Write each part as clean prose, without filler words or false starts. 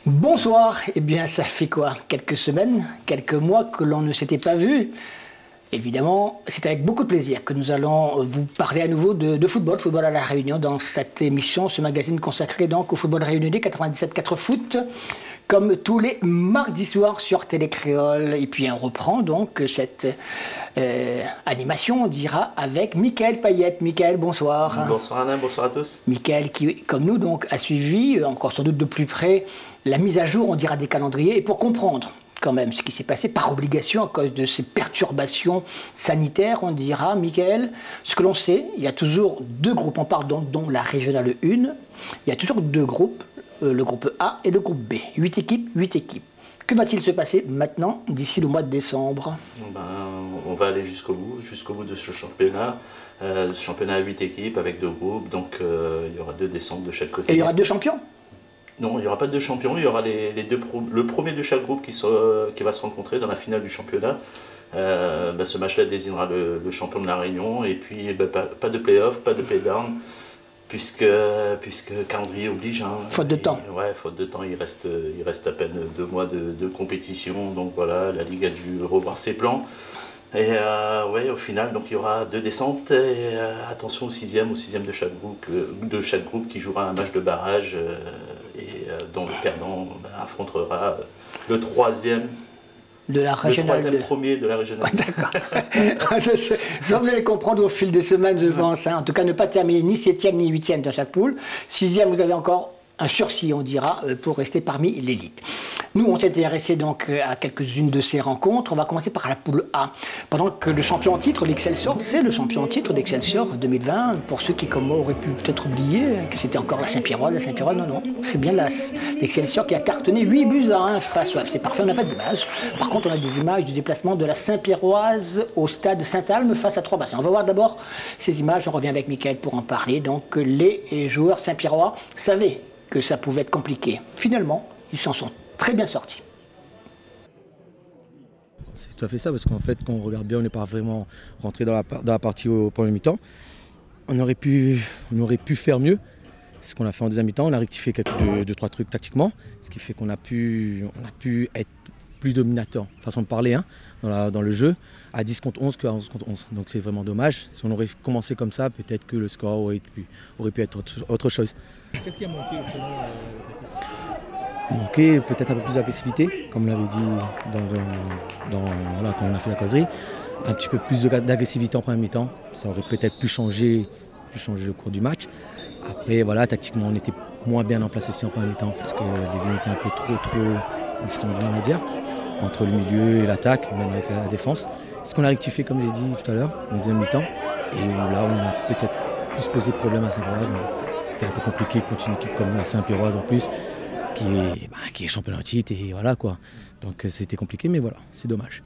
Bonsoir, eh bien ça fait quoi? Quelques semaines, quelques mois que l'on ne s'était pas vu. Évidemment, c'est avec beaucoup de plaisir que nous allons vous parler à nouveau de football, football à la Réunion, dans cette émission, ce magazine consacré donc au football réunionnais 97.4 Foot, comme tous les mardis soirs sur Télé Créole. Et puis on reprend donc cette animation, on dira, avec Michael Payette. Michael, bonsoir. Bonsoir Alain, bonsoir à tous. Michael qui, comme nous, donc, a suivi, encore sans doute de plus près, la mise à jour, on dira, des calendriers, et pour comprendre quand même ce qui s'est passé par obligation à cause de ces perturbations sanitaires, on dira, Michael, ce que l'on sait, il y a toujours deux groupes, on parle donc dont la régionale 1, il y a toujours deux groupes, le groupe A et le groupe B, 8 équipes, 8 équipes. Que va-t-il se passer maintenant, d'ici le mois de décembre? On va aller jusqu'au bout de ce championnat. Ce championnat à 8 équipes avec deux groupes, donc il y aura deux descentes de chaque côté. Et il y aura deux champions? Non, il n'y aura pas de champions, il y aura le premier de chaque groupe qui va se rencontrer dans la finale du championnat. Ce match-là désignera le champion de la Réunion, et puis pas de play-off, pas de play-down, puisque calendrier oblige. Hein, faute de temps. Ouais, faute de temps, il reste à peine 2 mois de compétition, donc voilà, la Ligue a dû revoir ses plans. Et au final, donc, il y aura deux descentes, et attention au sixième de chaque groupe qui jouera un match de barrage, dont le perdant affrontera le troisième. De la régionale. Le troisième premier de la régionale. D'accord. Ça, vous allez comprendre au fil des semaines, je pense. Hein. En tout cas, ne pas terminer ni 7e ni 8e dans chaque poule. 6e, vous avez encore un sursis, on dira, pour rester parmi l'élite. Nous, on s'est intéressé donc à quelques-unes de ces rencontres. On va commencer par la poule A. Pendant que le champion en titre, l'Excelsior, c'est le champion en titre d'Excelsior 2020. Pour ceux qui, comme moi, auraient pu peut-être oublier que c'était encore la Saint-Pierroise. La Saint-Pierroise, non. C'est bien l'Excelsior qui a cartonné 8 buts à 1 face au FC. C'est parfait, on n'a pas d'image. Par contre, on a des images du déplacement de la Saint-Pierroise au stade Saint-Alme face à Trois-Bassins. On va voir d'abord ces images. On revient avec Michael pour en parler. Donc, les joueurs saint-pierrois savaient que ça pouvait être compliqué. Finalement, ils s'en sont très bien sortis. C'est tout à fait ça, parce qu'en fait, quand on regarde bien, on n'est pas vraiment rentré dans la partie au premier mi-temps. On aurait pu faire mieux. C'est ce qu'on a fait en deuxième mi-temps. On a rectifié deux, trois trucs tactiquement, ce qui fait qu'on a pu être plus dominateur, façon de parler, hein, dans le jeu, à 10 contre 11 qu'à 11 contre 11. Donc c'est vraiment dommage. Si on aurait commencé comme ça, peut-être que le score aurait pu être autre chose. Qu'est-ce qui a manqué justement Manquer peut-être un peu plus d'agressivité, comme on l'avait dit quand on a fait la causerie. Un petit peu plus d'agressivité en première mi-temps. Ça aurait peut-être pu changer le cours du match. Après, voilà, tactiquement, on était moins bien en place aussi en première mi-temps, parce que les lignes étaient un peu trop distendues, on va dire, entre le milieu et l'attaque, même avec la défense. Ce qu'on a rectifié, comme j'ai dit tout à l'heure, en deuxième mi-temps. Et là, on a peut-être plus posé de problème à Saint-Pierroise. C'était un peu compliqué contre une équipe comme la Saint-Pierroise en plus, qui est champion en titre, et voilà quoi. Donc c'était compliqué, mais voilà, c'est dommage.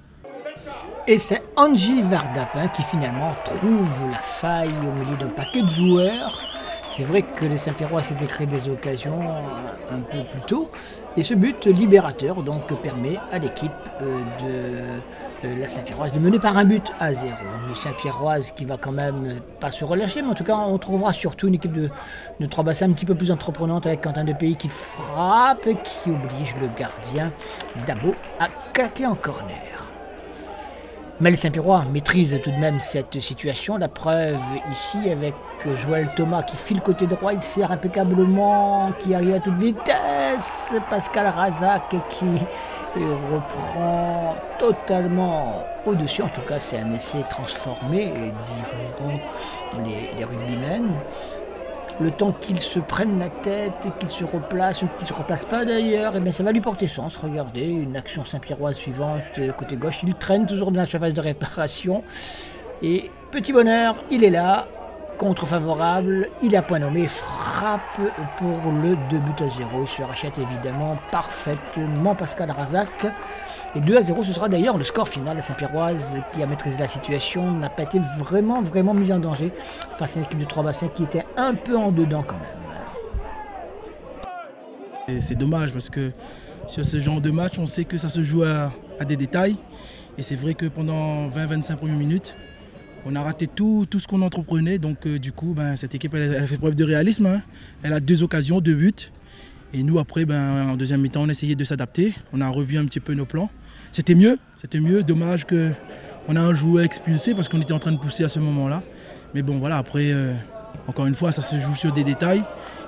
Et c'est Angie Verdapin qui finalement trouve la faille au milieu d'un paquet de joueurs. C'est vrai que les Saint-Pierrois s'étaient créé des occasions un peu plus tôt. Et ce but libérateur donc permet à l'équipe de la Saint-Pierroise de mener par un but à 0. Une Saint-Pierroise qui va quand même pas se relâcher, mais en tout cas on trouvera surtout une équipe de Trois-Bassins un petit peu plus entreprenante, avec Quentin Depayi qui frappe et qui oblige le gardien Dabo à claquer en corner. Mais les Saint-Pierrois maîtrisent tout de même cette situation. La preuve ici avec Joël Thomas qui file côté droit, il sert impeccablement, qui arrive à toute vitesse. Pascal Razak qui reprend totalement au-dessus. En tout cas, c'est un essai transformé, diront les rugbymen. Le temps qu'il se prenne la tête, qu'il se replace, ou qu'il ne se replace pas d'ailleurs, et bien ça va lui porter chance. Regardez, une action Saint-Pierroise suivante côté gauche. Il traîne toujours dans la surface de réparation. Et petit bonheur, il est là, contre favorable, il a point nommé, frappe pour le 2-0. Il se rachète évidemment parfaitement Pascal Razak. Et 2-0, ce sera d'ailleurs le score final. La Saint-Pierroise, qui a maîtrisé la situation, n'a pas été vraiment mise en danger face à l'équipe de Trois-Bassins qui était un peu en dedans quand même. C'est dommage parce que sur ce genre de match, on sait que ça se joue à des détails. Et c'est vrai que pendant 20-25 premières minutes, on a raté tout ce qu'on entreprenait. Donc du coup, cette équipe elle a fait preuve de réalisme. Hein. Elle a 2 occasions, 2 buts. Et nous, après, en deuxième mi-temps, on a essayé de s'adapter. On a revu un petit peu nos plans. C'était mieux. Dommage qu'on a un joueur expulsé parce qu'on était en train de pousser à ce moment-là. Mais bon, voilà, après, encore une fois, ça se joue sur des détails.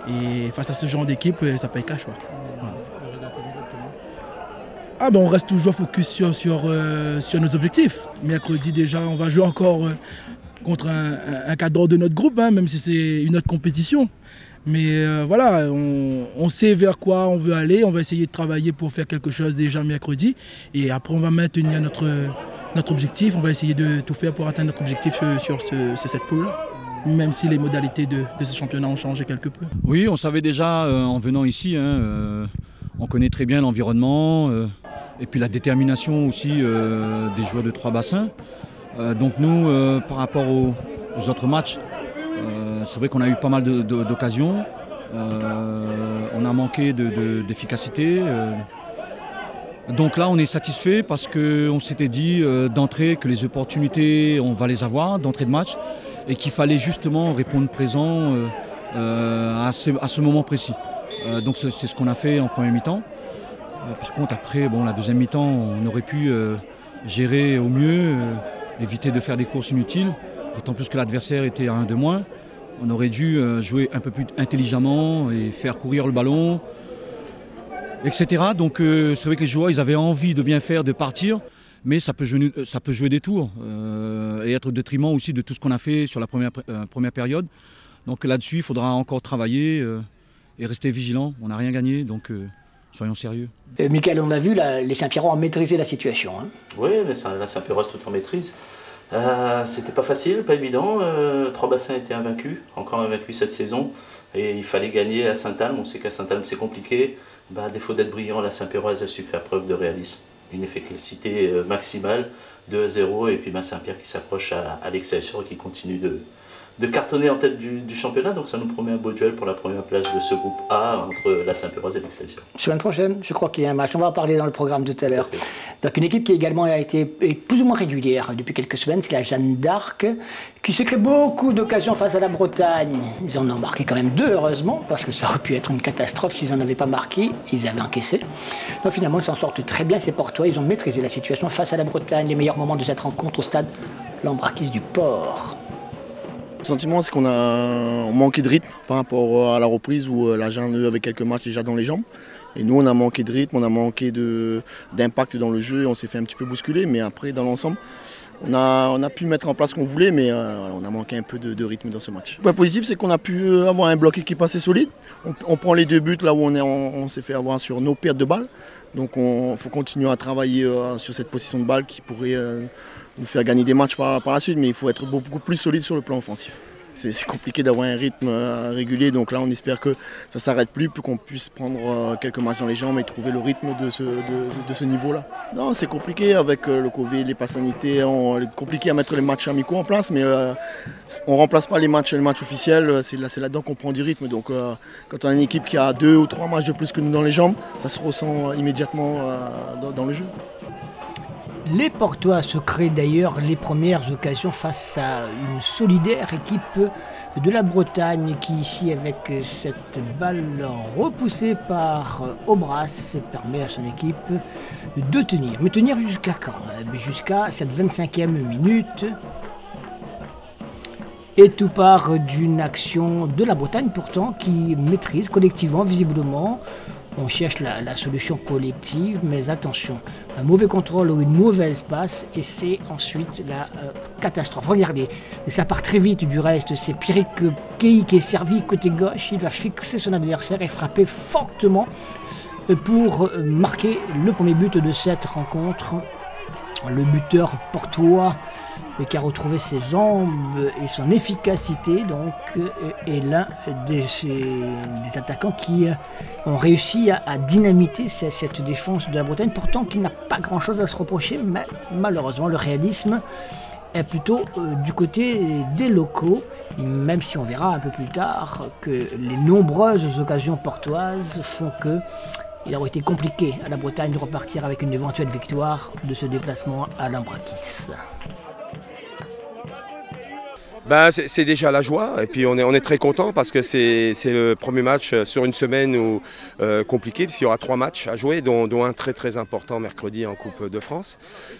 Et face à ce genre d'équipe, ça paye cash. Voilà. On reste toujours focus sur nos objectifs. Mercredi, déjà, on va jouer encore contre un cadre de notre groupe, même si c'est une autre compétition. Mais voilà, on sait vers quoi on veut aller. On va essayer de travailler pour faire quelque chose déjà mercredi. Et après, on va maintenir notre objectif. On va essayer de tout faire pour atteindre notre objectif sur cette poule-là. Même si les modalités de ce championnat ont changé quelque peu. Oui, on savait déjà en venant ici, on connaît très bien l'environnement et puis la détermination aussi des joueurs de 3 bassins. Donc nous, par rapport aux autres matchs, c'est vrai qu'on a eu pas mal d'occasions. On a manqué d'efficacité. Donc là, on est satisfait parce qu'on s'était dit d'entrée que les opportunités, on va les avoir d'entrée de match et qu'il fallait justement répondre présent à ce moment précis. Donc c'est ce qu'on a fait en première mi-temps. Par contre, après, la deuxième mi-temps, on aurait pu gérer au mieux, éviter de faire des courses inutiles, d'autant plus que l'adversaire était à 1 de moins. On aurait dû jouer un peu plus intelligemment et faire courir le ballon, etc. Donc c'est vrai que les joueurs ils avaient envie de bien faire, de partir, mais ça peut jouer des tours et être au détriment aussi de tout ce qu'on a fait sur la première période. Donc là-dessus, il faudra encore travailler et rester vigilant. On n'a rien gagné, donc soyons sérieux. Michael, on a vu, les Saint-Pierrois ont maîtrisé la situation. Oui, mais la Saint-Pierrois tout en maîtrise. C'était pas facile, pas évident. 3 bassins étaient invaincus, encore invaincus cette saison. Et il fallait gagner à Saint-Alme. On sait qu'à Saint-Alme c'est compliqué. À défaut d'être brillant, la Saint-Pierroise a su faire preuve de réalisme. Une efficacité maximale, 2-0, et puis Saint-Pierre qui s'approche à l'Excelsior et qui continue de cartonner en tête du championnat. Donc ça nous promet un beau duel pour la première place de ce groupe A entre la Saint-Pierroise et l'Excelsior. Semaine prochaine, je crois qu'il y a un match. On va en parler dans le programme tout à l'heure. Donc une équipe qui également a été plus ou moins régulière depuis quelques semaines, c'est la Jeanne d'Arc, qui se crée beaucoup d'occasions face à la Bretagne. Ils en ont marqué quand même 2, heureusement, parce que ça aurait pu être une catastrophe s'ils n'en avaient pas marqué. Ils avaient encaissé. Donc finalement, ils s'en sortent très bien, ces Portois. Ils ont maîtrisé la situation face à la Bretagne. Les meilleurs moments de cette rencontre au stade Lambrakis du Port. Le sentiment, c'est qu'on a manqué de rythme par rapport à la reprise où la Jeanne avait quelques matchs déjà dans les jambes. Et nous, on a manqué de rythme, on a manqué d'impact dans le jeu et on s'est fait un petit peu bousculer. Mais après, dans l'ensemble, on a pu mettre en place ce qu'on voulait, mais on a manqué un peu de rythme dans ce match. Le point positif, c'est qu'on a pu avoir un bloc équipe assez solide. On prend les 2 buts là où on s'est fait avoir sur nos pertes de balles. Donc il faut continuer à travailler sur cette position de balle qui pourrait nous faire gagner des matchs par la suite, mais il faut être beaucoup plus solide sur le plan offensif. C'est compliqué d'avoir un rythme régulier, donc là on espère que ça ne s'arrête plus, qu'on puisse prendre quelques matchs dans les jambes et trouver le rythme de ce niveau-là. Non, c'est compliqué avec le Covid, les passes sanitaires, c'est compliqué à mettre les matchs amicaux en place, mais on ne remplace pas les matchs officiels, c'est là-dedans qu'on prend du rythme. Donc quand on a une équipe qui a 2 ou 3 matchs de plus que nous dans les jambes, ça se ressent immédiatement dans le jeu. Les Portois se créent d'ailleurs les premières occasions face à une solidaire équipe de la Bretagne qui ici avec cette balle repoussée par Obras permet à son équipe de tenir. Mais tenir jusqu'à quand? Jusqu'à cette 25e minute. Et tout part d'une action de la Bretagne pourtant qui maîtrise collectivement, visiblement. On cherche la solution collective, mais attention, un mauvais contrôle ou une mauvaise passe, et c'est ensuite la catastrophe. Regardez, et ça part très vite du reste, c'est Pierrick Key qui est servi côté gauche, il va fixer son adversaire et frapper fortement pour marquer le premier but de cette rencontre. Le buteur portois qui a retrouvé ses jambes et son efficacité donc est l'un des attaquants qui ont réussi à dynamiter cette défense de la Bretagne, pourtant qui n'a pas grand chose à se reprocher, mais malheureusement le réalisme est plutôt du côté des locaux, même si on verra un peu plus tard que les nombreuses occasions portoises font que il aurait été compliqué à la Bretagne de repartir avec une éventuelle victoire de ce déplacement à Lambrakis. C'est déjà la joie et puis on est très content parce que c'est le premier match sur une semaine compliquée puisqu'il y aura 3 matchs à jouer dont un très très important mercredi en Coupe de France.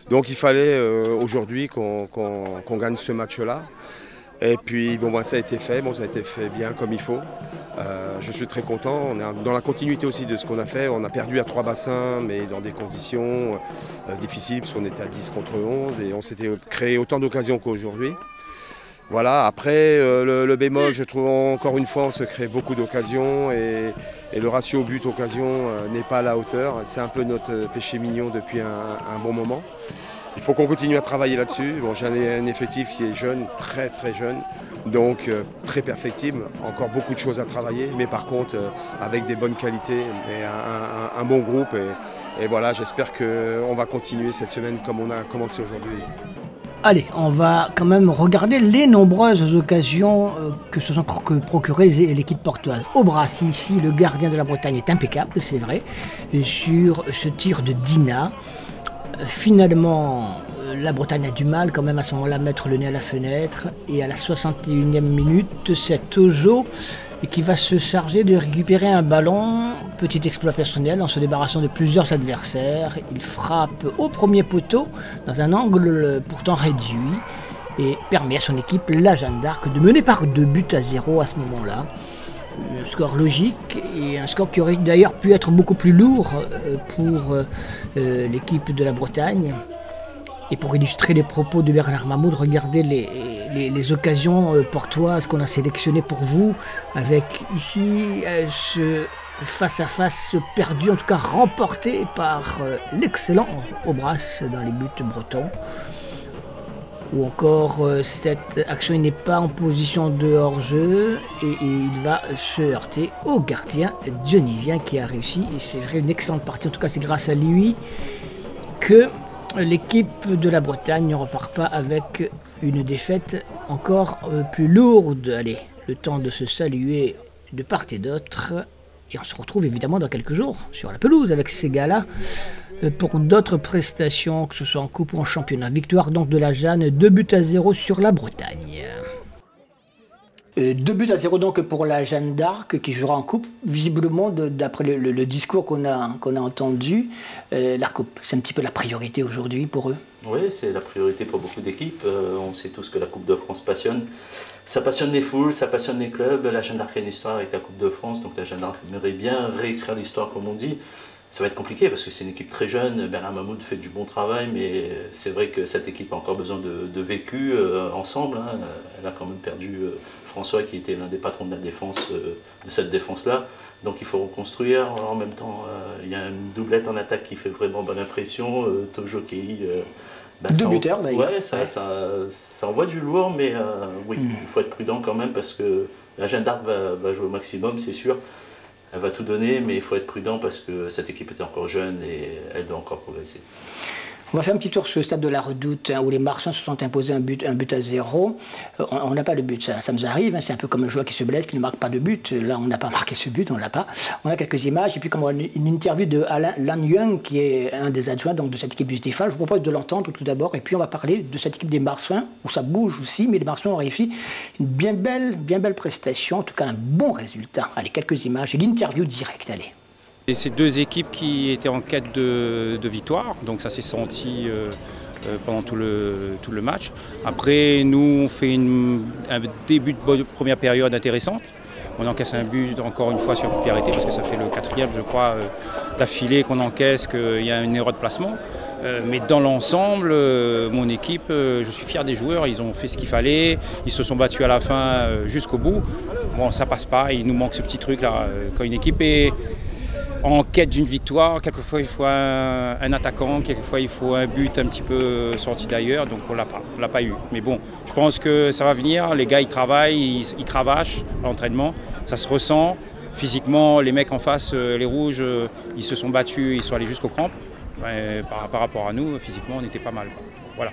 Donc il fallait aujourd'hui qu'on gagne ce match-là. Et puis ça a été fait, ça a été fait bien comme il faut. Je suis très content, on est dans la continuité aussi de ce qu'on a fait. On a perdu à 3 bassins mais dans des conditions difficiles parce qu'on était à 10 contre 11 et on s'était créé autant d'occasions qu'aujourd'hui. Voilà, après le bémol, je trouve encore une fois on se crée beaucoup d'occasions et le ratio but-occasion n'est pas à la hauteur. C'est un peu notre péché mignon depuis un bon moment. Il faut qu'on continue à travailler là-dessus. J'ai un effectif qui est jeune, très très jeune, donc très perfectible. Encore beaucoup de choses à travailler, mais par contre avec des bonnes qualités et un bon groupe. Et voilà, j'espère qu'on va continuer cette semaine comme on a commencé aujourd'hui. Allez, on va quand même regarder les nombreuses occasions que se sont procurées l'équipe portoise. Aubrac, ici, le gardien de la Bretagne est impeccable, c'est vrai, sur ce tir de Dina. Finalement, la Bretagne a du mal quand même à ce moment-là à mettre le nez à la fenêtre. Et à la 61e minute, c'est Ojo qui va se charger de récupérer un ballon. Petit exploit personnel en se débarrassant de plusieurs adversaires. Il frappe au premier poteau dans un angle pourtant réduit et permet à son équipe, la Jeanne d'Arc, de mener par 2-0 à ce moment-là. Un score logique et un score qui aurait d'ailleurs pu être beaucoup plus lourd pour l'équipe de la Bretagne. Et pour illustrer les propos de Bernard Mahmoud, regardez les occasions portoises qu'on a sélectionnées pour vous, avec ici ce face-à-face perdu, en tout cas remporté par l'excellent Aubrac dans les buts bretons. Ou encore cette action, il n'est pas en position de hors-jeu et il va se heurter au gardien dionysien qui a réussi. Et c'est vrai, une excellente partie, en tout cas c'est grâce à lui que l'équipe de la Bretagne ne repart pas avec une défaite encore plus lourde. Allez, le temps de se saluer de part et d'autre. Et on se retrouve évidemment dans quelques jours sur la pelouse avec ces gars-là pour d'autres prestations, que ce soit en coupe ou en championnat. Victoire donc de la Jeanne, 2-0 sur la Bretagne. 2-0 donc pour la Jeanne d'Arc qui jouera en coupe. Visiblement, d'après le discours qu'on a entendu, la coupe, c'est un petit peu la priorité aujourd'hui pour eux. Oui, c'est la priorité pour beaucoup d'équipes. On sait tous que la Coupe de France passionne. Ça passionne les foules, ça passionne les clubs. La Jeanne d'Arc a une histoire avec la Coupe de France, donc la Jeanne d'Arc aimerait bien réécrire l'histoire comme on dit. Ça va être compliqué parce que c'est une équipe très jeune. Bernard Mahmoud fait du bon travail, mais c'est vrai que cette équipe a encore besoin de vécu ensemble. Hein. Elle a quand même perdu François qui était l'un des patrons de la défense, de cette défense-là. Donc il faut reconstruire. En même temps, il y a une doublette en attaque qui fait vraiment bonne impression. Tojo Kei. Deux buteurs d'ailleurs. Ouais, ça envoie du lourd, mais oui, il faut être prudent quand même parce que la Jeanne d'Arc va jouer au maximum, c'est sûr. Elle va tout donner, mais il faut être prudent parce que cette équipe est encore jeune et elle doit encore progresser. On va faire un petit tour sur le stade de la Redoute hein, où les Marsouins se sont imposés un but à 0. On n'a pas de but, ça nous arrive, hein, c'est un peu comme un joueur qui se blesse, qui ne marque pas de but. Là, on n'a pas marqué ce but, on ne l'a pas. On a quelques images et puis comme on a une interview de Alain Lanyoung qui est un des adjoints donc, de cette équipe du Stéphane. Je vous propose de l'entendre tout d'abord et puis on va parler de cette équipe des Marsouins où ça bouge aussi, mais les Marsouins ont réussi une bien belle prestation, en tout cas un bon résultat. Allez, quelques images et l'interview directe, allez. Et c'est deux équipes qui étaient en quête de victoire, donc ça s'est senti pendant tout le match. Après, nous, on fait un début de première période intéressante. On encaisse un but encore une fois sur coup de pied arrêté, parce que ça fait le 4e, je crois, d'affilée qu'on encaisse, qu'il y a une erreur de placement. Mais dans l'ensemble, mon équipe, je suis fier des joueurs, ils ont fait ce qu'il fallait, ils se sont battus à la fin jusqu'au bout. Bon, ça passe pas, il nous manque ce petit truc là. Quand une équipe est en quête d'une victoire, quelquefois il faut un attaquant, quelquefois il faut un but un petit peu sorti d'ailleurs, donc on l'a pas eu. Mais bon, je pense que ça va venir, les gars ils travaillent, ils cravachent à l'entraînement, ça se ressent. Physiquement, les mecs en face, les rouges, ils se sont battus, ils sont allés jusqu'aux crampes. Par rapport à nous, physiquement on était pas mal. Voilà,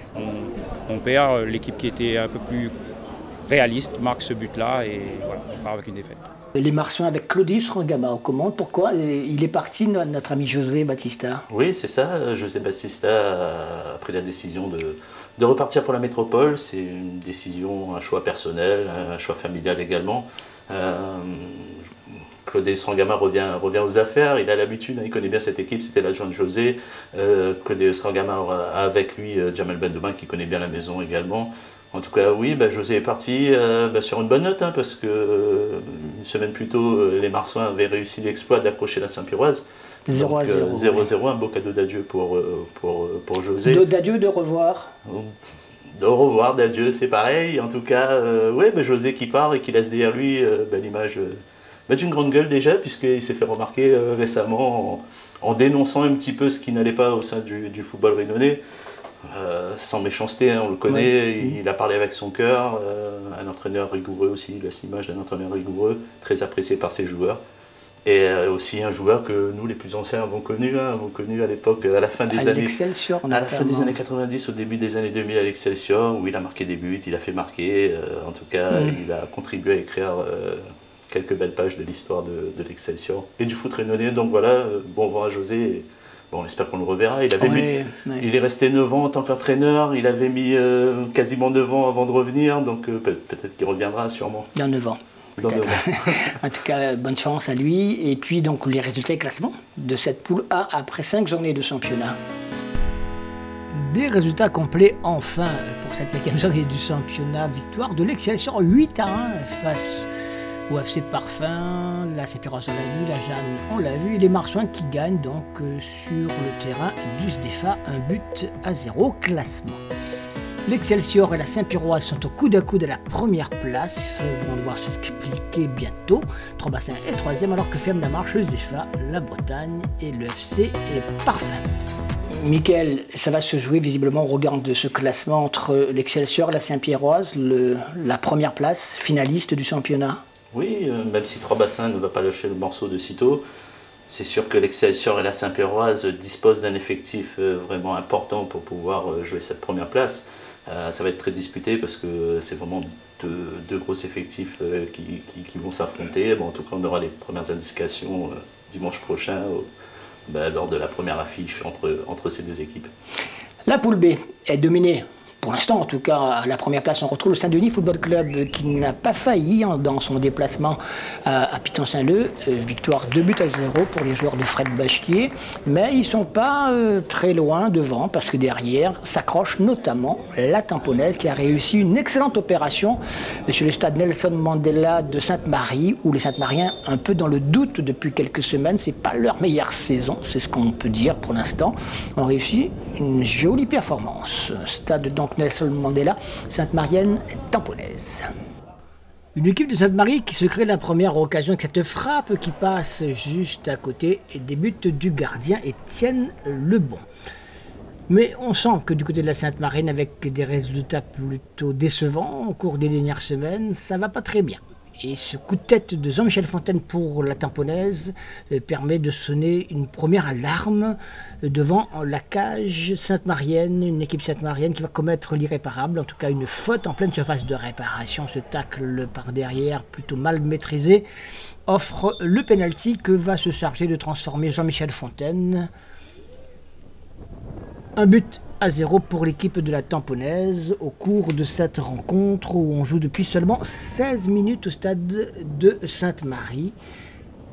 on perd, l'équipe qui était un peu plus réaliste marque ce but-là et voilà, on part avec une défaite. Les Marsouins avec Claudius Rangama aux commandes. Pourquoi il est parti, notre ami José Batista? Oui, c'est ça. José Batista a pris la décision de repartir pour la métropole. C'est une décision, un choix personnel, un choix familial également. Claudius Rangama revient aux affaires. Il a l'habitude, il connaît bien cette équipe. C'était l'adjoint de José. Claudius Rangama a avec lui Jamal Bendouma qui connaît bien la maison également. En tout cas, oui, José est parti sur une bonne note, parce que une semaine plus tôt, les Marsouins avaient réussi l'exploit d'accrocher la Saint-Pierroise. 0-0. 0-0, un beau cadeau d'adieu pour José. D'adieu, de revoir. De revoir, d'adieu, c'est pareil. En tout cas, José qui part et qui laisse derrière lui l'image d'une grande gueule déjà, puisqu'il s'est fait remarquer récemment en dénonçant un petit peu ce qui n'allait pas au sein du football réunionnais. Sans méchanceté, on le connaît, il a parlé avec son cœur, un entraîneur rigoureux aussi, il laisse l'image d'un entraîneur rigoureux, très apprécié par ses joueurs. Et aussi un joueur que nous, les plus anciens, avons connu à l'époque, à la fin des années 90, au début des années 2000 à l'Excelsior, où il a marqué des buts, il a fait marquer, en tout cas, il a contribué à écrire quelques belles pages de l'histoire de l'Excelsior et du foot réunionnais. Donc voilà, bon vent à José. Et on espère qu'on le reverra. Il est resté 9 ans en tant qu'entraîneur, il avait mis quasiment 9 ans avant de revenir, donc peut-être qu'il reviendra sûrement. Dans 9 ans. Dans 9 ans. En tout cas, bonne chance à lui. Et puis donc les résultats et classements de cette poule A après 5 journées de championnat. Des résultats complets enfin pour cette 5e journée du championnat. Victoire de l'Excelsior 8-1 face au FC Parfum, la Saint-Pierroise on l'a vu, la Jeanne on l'a vu, et les Marsouins qui gagnent donc sur le terrain du SDEFA 1-0 classement. L'Excelsior et la Saint-Pierroise sont au coude à coude à la première place, ils vont devoir s'expliquer bientôt. Trobassin est 3e alors que ferme la marche le SDEFA, la Bretagne et le FC Parfum. Mickaël, ça va se jouer visiblement au regard de ce classement entre l'Excelsior et la Saint-Pierroise, la première place finaliste du championnat. Oui, même si Trobassin ne va pas lâcher le morceau de sitôt, c'est sûr que l'Excelsior et la Saint-Pierroise disposent d'un effectif vraiment important pour pouvoir jouer cette première place. Ça va être très disputé parce que c'est vraiment deux gros effectifs qui vont s'affronter. En tout cas, on aura les premières indications dimanche prochain lors de la première affiche entre ces deux équipes. La poule B est dominée. Pour l'instant, en tout cas, à la première place, on retrouve le Saint-Denis Football Club qui n'a pas failli dans son déplacement à Piton-Saint-Leu. Victoire 2-0 pour les joueurs de Fred Bachetier. Mais ils ne sont pas très loin devant parce que derrière s'accroche notamment la Tamponaise qui a réussi une excellente opération sur le stade Nelson Mandela de Sainte-Marie où les Sainte-Mariens, un peu dans le doute depuis quelques semaines, c'est pas leur meilleure saison, c'est ce qu'on peut dire pour l'instant, ont réussi une jolie performance. Stade donc Nelson Mandela, Sainte-Marienne Tamponaise. Une équipe de Sainte-Marie qui se crée la première occasion avec cette frappe qui passe juste à côté et des buts du gardien Étienne Lebon. Mais on sent que du côté de la Sainte-Marienne, avec des résultats plutôt décevants au cours des dernières semaines, ça va pas très bien. Et ce coup de tête de Jean-Michel Fontaine pour la Tamponaise permet de sonner une première alarme devant la cage sainte-marienne, une équipe sainte-marienne qui va commettre l'irréparable, en tout cas une faute en pleine surface de réparation. Ce tacle par derrière, plutôt mal maîtrisé, offre le pénalty que va se charger de transformer Jean-Michel Fontaine. 1-0 pour l'équipe de la Tamponaise au cours de cette rencontre où on joue depuis seulement 16 minutes au stade de Sainte-Marie.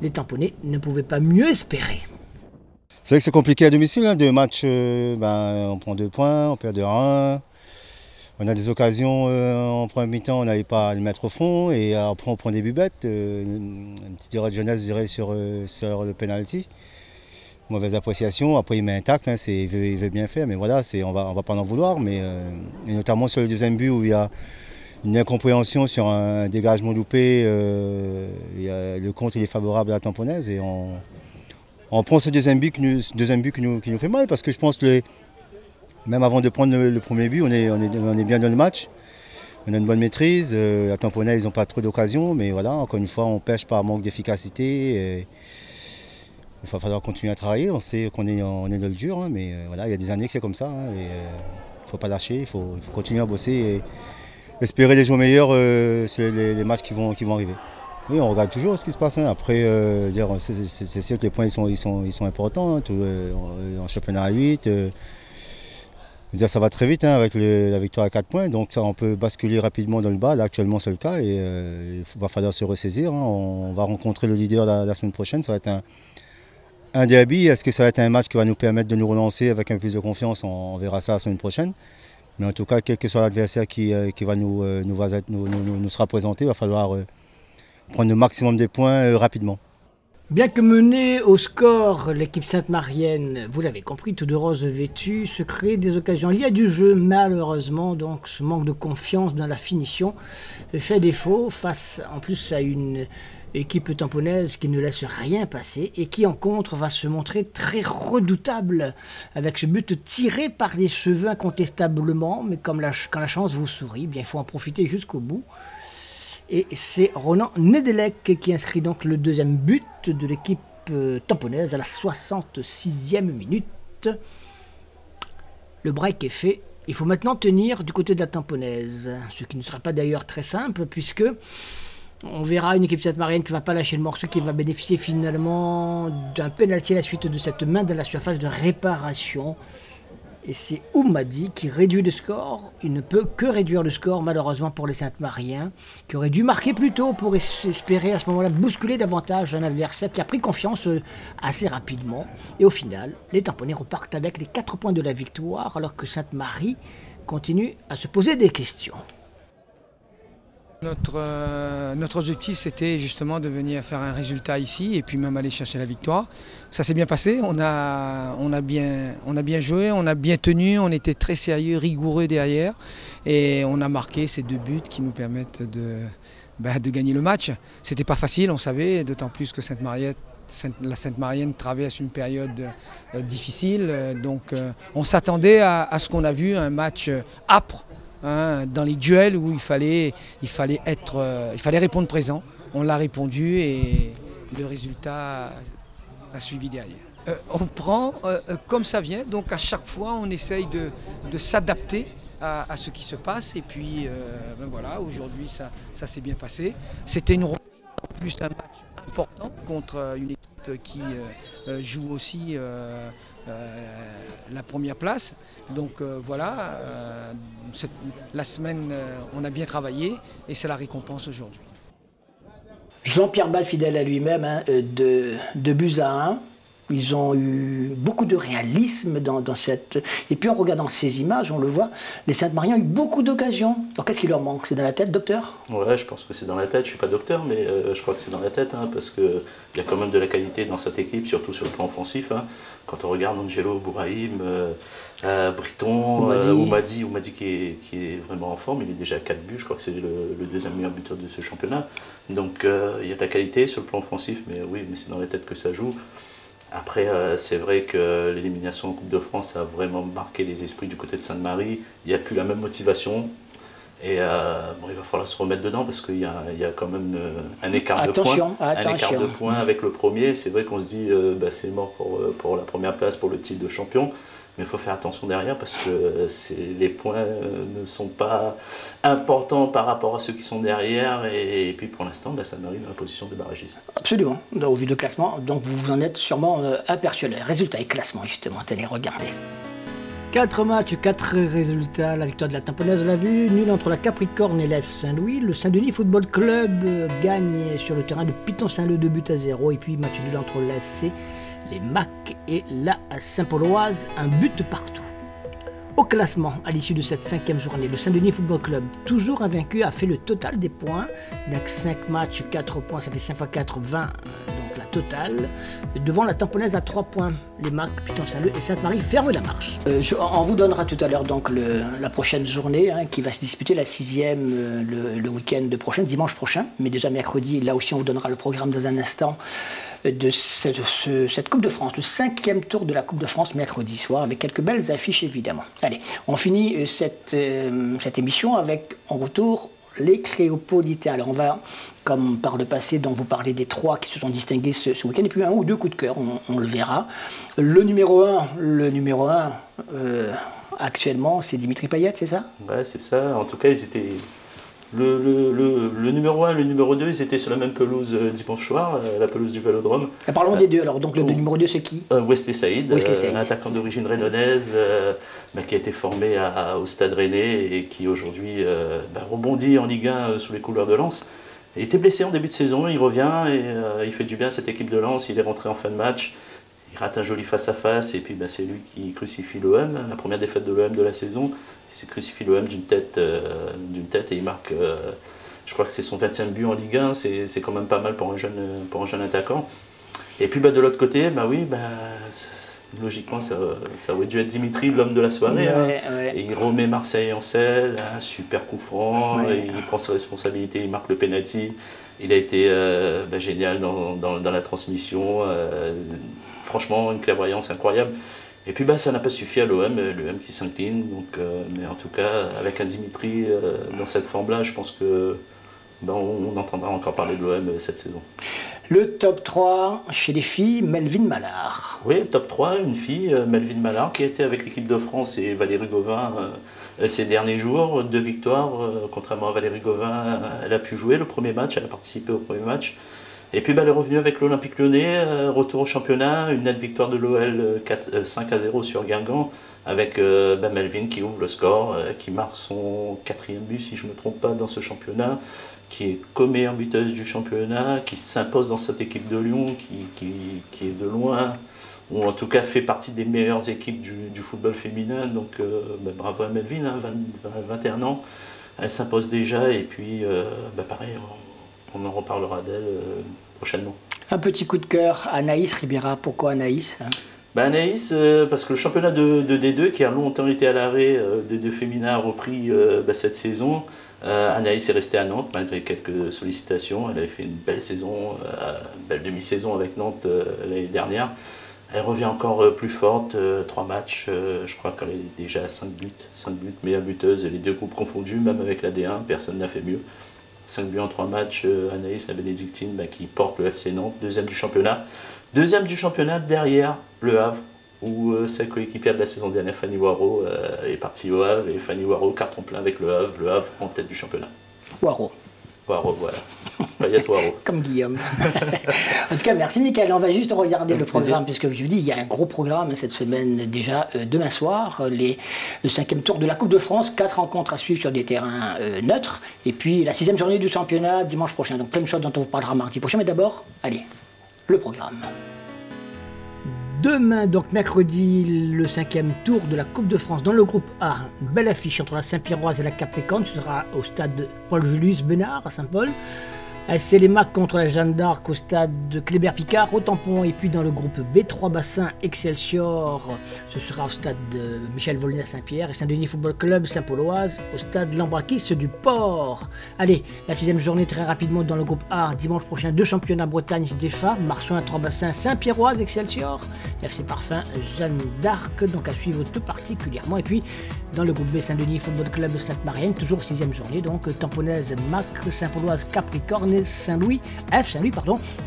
Les Tamponnais ne pouvaient pas mieux espérer. C'est vrai que c'est compliqué à domicile, deux matchs, on prend 2 points, on perd 2-1. On a des occasions en première mi-temps, on n'arrive pas à les mettre au fond et après on prend des buts bêtes. Une petite erreur de jeunesse, je dirais, sur le penalty. Mauvaise appréciation, après il met un tacle, il veut bien faire, mais voilà, on va pas en vouloir, mais et notamment sur le deuxième but où il y a une incompréhension sur un dégagement loupé, le compte il est favorable à la Tamponaise et on prend ce deuxième but qui nous fait mal parce que je pense que même avant de prendre le premier but, on est bien dans le match, on a une bonne maîtrise, la Tamponaise ils n'ont pas trop d'occasions, mais voilà, encore une fois on pêche par manque d'efficacité. Il va falloir continuer à travailler, on sait qu'on est dans le dur, mais voilà, il y a des années que c'est comme ça. Il ne faut pas lâcher, il faut continuer à bosser et espérer des jours meilleurs sur les matchs qui vont arriver. Oui, on regarde toujours ce qui se passe. Hein. Après, c'est sûr que les points ils sont importants. Hein. En championnat à 8, ça va très vite hein, avec la victoire à 4 points. Donc ça, on peut basculer rapidement dans le bas. Là, actuellement, c'est le cas. Et il va falloir se ressaisir. Hein. On va rencontrer le leader la semaine prochaine. Ça va être un derby. Est-ce que ça va être un match qui va nous permettre de nous relancer avec un peu plus de confiance? On verra ça la semaine prochaine. Mais en tout cas, quel que soit l'adversaire qui va nous sera présenté, il va falloir prendre le maximum de points rapidement. Bien que menée au score, l'équipe Sainte-Marienne, vous l'avez compris, tout de rose vêtue, se crée des occasions. Il y a du jeu, malheureusement, donc ce manque de confiance dans la finition fait défaut face en plus à une équipe tamponnaise qui ne laisse rien passer et qui en contre va se montrer très redoutable avec ce but tiré par les cheveux incontestablement, mais quand la chance vous sourit, bien, il faut en profiter jusqu'au bout. Et c'est Ronan Nedelec qui inscrit donc le deuxième but de l'équipe tamponnaise à la 66e minute. Le break est fait. Il faut maintenant tenir du côté de la tamponnaise, ce qui ne sera pas d'ailleurs très simple puisque on verra une équipe Sainte-Marienne qui ne va pas lâcher le morceau, qui va bénéficier finalement d'un pénalty à la suite de cette main dans la surface de réparation. Et c'est Oumadi qui réduit le score. Il ne peut que réduire le score malheureusement pour les Sainte-Mariens, qui auraient dû marquer plus tôt pour espérer à ce moment-là bousculer davantage un adversaire qui a pris confiance assez rapidement. Et au final, les Tamponnais repartent avec les 4 points de la victoire, alors que Sainte-Marie continue à se poser des questions. Notre objectif, c'était justement de venir faire un résultat ici et puis même aller chercher la victoire. Ça s'est bien passé, on a bien joué, on a bien tenu, on était très sérieux, rigoureux derrière et on a marqué ces 2 buts qui nous permettent de gagner le match. C'était pas facile, on savait, d'autant plus que la Sainte-Marienne traverse une période difficile, donc on s'attendait à ce qu'on a vu, un match âpre. Hein, dans les duels où il fallait répondre présent. On l'a répondu et le résultat a suivi derrière. On prend comme ça vient, donc à chaque fois on essaye de s'adapter à ce qui se passe et puis voilà, aujourd'hui ça s'est bien passé. C'était en plus un match important contre une équipe qui joue aussi la première place. Donc voilà, la semaine on a bien travaillé et c'est la récompense aujourd'hui. Jean-Pierre Ball, fidèle à lui-même, hein, de buts à 1. Ils ont eu beaucoup de réalisme dans cette... Et puis en regardant ces images, on le voit, les Sainte-Mariens ont eu beaucoup d'occasions. Alors qu'est-ce qui leur manque? C'est dans la tête, docteur? Ouais, je pense que c'est dans la tête. Je ne suis pas docteur, mais je crois que c'est dans la tête, hein, parce qu'il y a quand même de la qualité dans cette équipe, surtout sur le plan offensif. Hein. Quand on regarde Angelo, Bourahim, Briton, Oumadi qui est vraiment en forme, il est déjà à 4 buts, je crois que c'est le deuxième meilleur buteur de ce championnat. Donc il y a de la qualité sur le plan offensif, mais oui, mais c'est dans la tête que ça joue. Après, c'est vrai que l'élimination en Coupe de France a vraiment marqué les esprits du côté de Sainte-Marie. Il n'y a plus la même motivation. Et bon, il va falloir se remettre dedans parce qu'il y a quand même un écart de points. Un écart de points avec le premier. C'est vrai qu'on se dit c'est mort pour la première place, pour le titre de champion. Mais il faut faire attention derrière parce que les points ne sont pas importants par rapport à ceux qui sont derrière. Et puis pour l'instant, Sainte-Marie est dans la position de barragiste. Absolument, au vu de classement. Donc vous vous en êtes sûrement aperçu. Résultat et classement, justement. Allez, regardez. 4 matchs, 4 résultats. La victoire de la Tamponnaise, on l'a vu. Nul entre la Capricorne et l'F Saint-Louis. Le Saint-Denis Football Club gagne sur le terrain de Piton-Saint-Leu 2 buts à 0. Et puis match nul entre l'ASC, les MAC et la Saint-Pauloise, un but partout. Au classement, à l'issue de cette 5e journée, le Saint-Denis Football Club, toujours invaincu, a fait le total des points. Donc 5 matchs, 4 points, ça fait 5 x 4, 20, donc la totale. Devant la Tamponnaise à 3 points, les MAC, Piton-Saint-Leu et Sainte-Marie ferment la marche. On vous donnera tout à l'heure donc la prochaine journée qui va se disputer, la 6e le week-end prochain, dimanche prochain. Mais déjà mercredi, là aussi on vous donnera le programme dans un instant de cette Coupe de France, le 5e tour de la Coupe de France mercredi soir, avec quelques belles affiches évidemment. Allez, on finit cette émission avec, en retour, les Cléopolitains. Alors on va, comme par le passé, dont vous parlez des 3 qui se sont distingués ce week-end, et puis 1 ou 2 coups de cœur, on le verra. Le numéro 1, actuellement, c'est Dimitri Payet, c'est ça? Ouais, c'est ça. En tout cas, ils Le numéro 1 et le numéro 2, ils étaient sur la même pelouse dimanche soir, la pelouse du Vélodrome. Parlons des deux alors, donc le numéro 2 c'est qui? Wesley Saïd, Saïd. attaquant d'origine réunionnaise, qui a été formé au Stade Rennais et qui aujourd'hui rebondit en Ligue 1 sous les couleurs de Lens. Il était blessé en début de saison, il revient et il fait du bien à cette équipe de Lens, il est rentré en fin de match. Il rate un joli face-à-face et puis c'est lui qui crucifie l'OM, la première défaite de l'OM de la saison. Il s'est crucifié l'OM d'une tête et il marque, je crois que c'est son 20e but en Ligue 1, c'est quand même pas mal pour un jeune attaquant. Et puis de l'autre côté, logiquement ça aurait dû être Dimitri, l'homme de la soirée. Et il remet Marseille en selle, un super coup franc, et il prend ses responsabilités, il marque le penalty. Il a été génial dans la transmission. Franchement, une clairvoyance incroyable. Et puis ça n'a pas suffi à l'OM qui s'incline. Mais en tout cas, avec un Dimitri dans cette forme-là, je pense que on entendra encore parler de l'OM cette saison. Le top 3 chez les filles, Melvin Mallard. Oui, top 3, une fille, Melvin Mallard, qui a été avec l'équipe de France et Valérie Gauvin ces derniers jours. 2 victoires, contrairement à Valérie Gauvin, elle a pu jouer le premier match, elle a participé au premier match. Et puis elle est revenue avec l'Olympique Lyonnais, retour au championnat, une nette victoire de l'OL 5-0 sur Guingamp, avec Melvin qui ouvre le score, qui marque son 4e but, si je ne me trompe pas, dans ce championnat, qui est co-meilleure buteuse du championnat, qui s'impose dans cette équipe de Lyon, qui est de loin, ou en tout cas fait partie des meilleures équipes du football féminin. Donc bravo à Melvin, 21 ans, elle s'impose déjà, et puis pareil, on en reparlera d'elle prochainement. Un petit coup de cœur, Anaïs Ribera. Pourquoi Anaïs? Anaïs, parce que le championnat de D2, qui a longtemps été à l'arrêt, D2 féminin, a repris cette saison. Anaïs est restée à Nantes malgré quelques sollicitations. Elle avait fait une belle saison, belle demi-saison avec Nantes l'année dernière. Elle revient encore plus forte, 3 matchs, je crois qu'elle est déjà à 5 buts, meilleure buteuse, les 2 groupes confondus, même avec la D1, personne n'a fait mieux. 5 buts en 3 matchs, Anaïs, la bénédictine, qui porte le FC Nantes, 2e du championnat. 2e du championnat derrière le Havre, où sa coéquipière de la saison dernière, Fanny Waro, est partie au Havre, et Fanny Waro, carton plein avec le Havre en tête du championnat. Waro, voilà. Payet Waro. Comme Guillaume. En tout cas, merci Mickaël. On va juste regarder le programme, puisque je vous dis, il y a un gros programme cette semaine déjà. Demain soir, le 5e tour de la Coupe de France, 4 rencontres à suivre sur des terrains neutres. Et puis la 6e journée du championnat dimanche prochain. Donc plein de choses dont on vous parlera mardi prochain. Mais d'abord, allez, le programme. Demain, donc mercredi, le 5e tour de la Coupe de France dans le groupe A. Une belle affiche entre la Saint-Pierroise et la Capricorne. Ce sera au stade Paul-Julius Bénard à Saint-Paul. ASC Les Macs contre la Jeanne d'Arc au stade de Kléber-Picard au Tampon. Et puis dans le groupe B3 Bassin Excelsior, ce sera au stade de Michel Volney à Saint-Pierre. Et Saint-Denis Football Club Saint-Pauloise au stade Lambrakis du Port. Allez, la 6e journée très rapidement dans le groupe A. Dimanche prochain, 2 championnats Bretagne SDFA, Marsouin 3 Bassins Saint-Pierroise Excelsior, FC Parfum Jeanne d'Arc, donc à suivre tout particulièrement. Et puis dans le groupe B, Saint-Denis Football Club Sainte-Marienne, toujours 6e journée, donc Tamponnaise Mac, Saint-Pauloise Capricorne, Saint-Louis,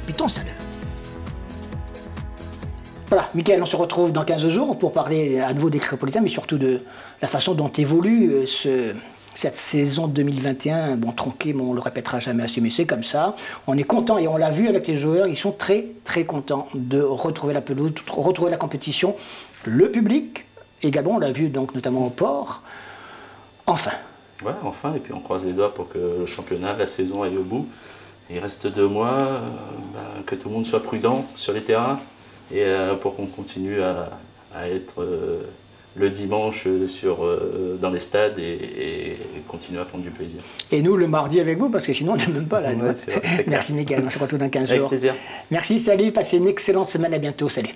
Piton Saint-Leu. Voilà, Mickaël, on se retrouve dans 15 jours pour parler à nouveau des Criopolitains, mais surtout de la façon dont évolue cette saison 2021, tronquée, mais on le répétera jamais assez, mais c'est comme ça. On est content, et on l'a vu avec les joueurs, ils sont très très contents de retrouver la pelouse, de retrouver la compétition, le public également, on l'a vu donc notamment au Port. Enfin. Ouais, enfin, et puis on croise les doigts pour que le championnat, la saison aille au bout. Il reste 2 mois, que tout le monde soit prudent sur les terrains et pour qu'on continue à être le dimanche dans les stades et continuer à prendre du plaisir. Et nous le mardi avec vous, parce que sinon on n'est même pas là. Ouais, c'est vrai, merci Mickaël, on se retrouve dans 15 jours. Avec plaisir. Merci, salut, passez une excellente semaine, à bientôt, salut.